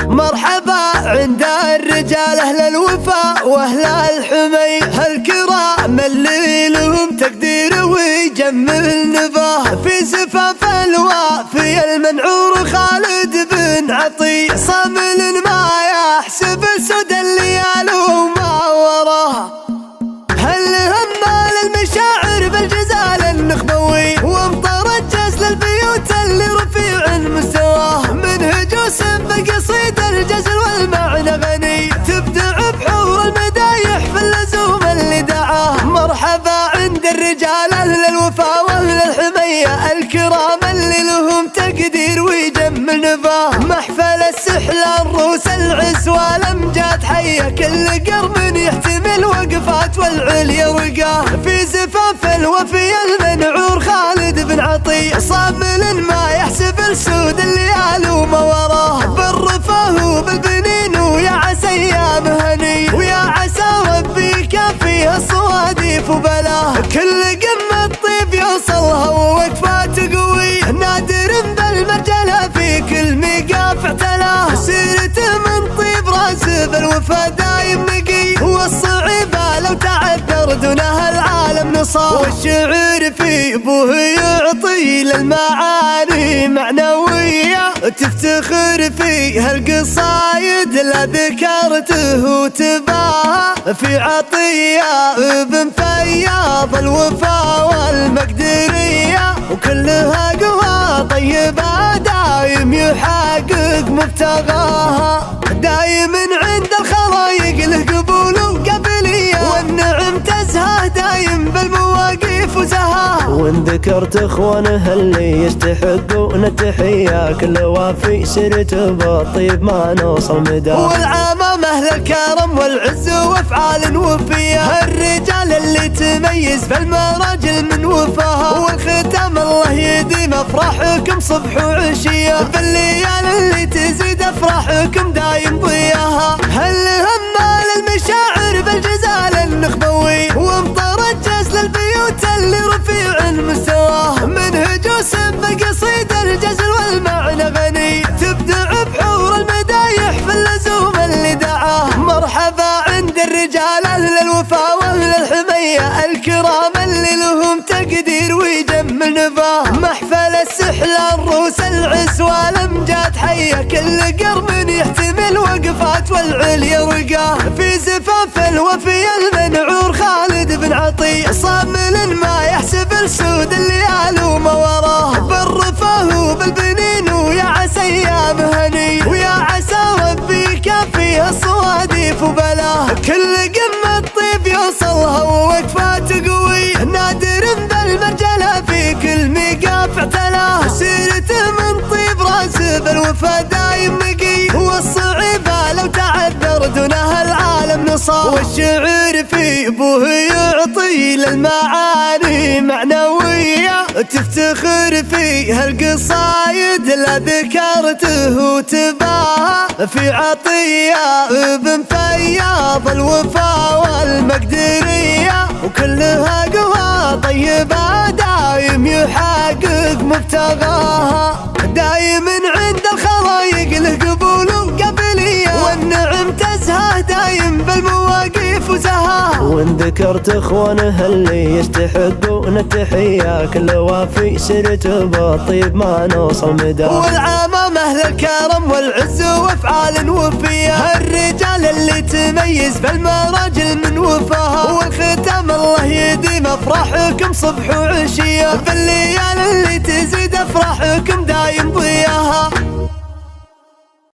مرحبا عند الرجال أهل الوفاء وأهل الحمي، هالكرام اللي لهم تقدير ويجمل نباه. في زفاف الوافي المنعور خالد بن عطية، صامل ما يحسب السود الليال وما وراه. هل همال المشاعر بالجزال النخبوي، وامطرت جزل البيوت اللي رفيع مستواه. من هجوس بقصيد الجزل والمعنى غني، تبدع بحور المدايح في اللزوم اللي دعاه. مرحبا عند الرجال أهل الوفا وأهل الحمية، الكرام اللي لهم تقدير ويجمل نباه. محفل السحل الروس العز والأمجاد حية، كل قرم يحتمل وقفات والعليا رقاه. في زفاف الوفي المنعور خالد بن عطية، صامل ما يحسب السود الليال وما وراه. بالرفاه وبالبنين ويا عسى ايامه هني، ويا عسى ربي يكفيها الصواديف وبلاه. كل قمة طيب يوصلها ووقفات قوي، نادر بالمرجلة في كل ميقاف اعتلاه. سيرته من طيب راس بالوفا دايم نقي، والصعيبة لو تعذر دونها العالم نصاه. والشعر في ابوه يعطي للمعاني معنوية، تفتخر فيها القصايد لا ذكرته وتباها. في عطية ابن فياض الوفا والمقدرية، وكلها قوى طيبة دايم يحقق مبتغاها. دايم عند الخلايق له قبول وقبلية، والنعم تزهاه دايم بالمواقف وزهاه. وان ذكرت اخوانه اللي يستحقون التحية، كل وافي سيرته بالطيب ما نوصل مداه. والعامة اهل الكرم والعز وافعال وفيه، الرجال اللي تميز بالمراجل من وفاها. والختام الله يديم افراحكم صبح وعشية، بالليال اللي تزيد افراحكم دايم ضياها. هل همال المشاعر بالجزال النخبوي، وامطرت جزل البيوت اللي رفيع مستواه. من هجوس بقصيد الجزل والمعنى غني، تبدع بحور المدايح في اللزوم اللي دعاه. مرحبا عند الرجال أهل الوفا وأهل الحمية، الكرام اللي لهم تقدير ويجمل نباه. محفل السحل الروس العز والأمجاد حية، كل قرم يحتمل وقفات والعليا رقاه. في زفاف الوفي المنعور خالد بن عطية، صامل ما يحسب السود الليال وما وراه. بالرفاه وبالبنين ويا عسى ايامه هني، ويا عسى ربي يكفيها الصواديف وبلاه. كل قمة طيب يوصلها ووقفات قوي، نادر بالمرجلة في كل ميقاف اعتلاه. سيرته من طيب راس بالوفا دايم نقي، والصعيبة لو تعذر دونها العالم نصاه. والشعر في ابوه يعطي للمعاني معنوية، تفتخر فيها القصايد لا ذكرته وتباها. في عطية ابن فياض الوفا والمقدرية، وكلها قوى طيبة دايم يحقق مبتغاها. دايم عند الخلايق له قبول وقبلية، والنعم تزهاه دايم بالمواقف وزهاه. وان ذكرت اخوانه اللي يستحقون التحية، كل وافي سيرته بالطيب ما نوصل مداه. والعامة اهل الكرم والعز وافعال وفيه، الرجال اللي تميز بالمراجل من وفاها. والختام الله يديم افراحكم صبح وعشية، بالليال اللي تزيد افراحكم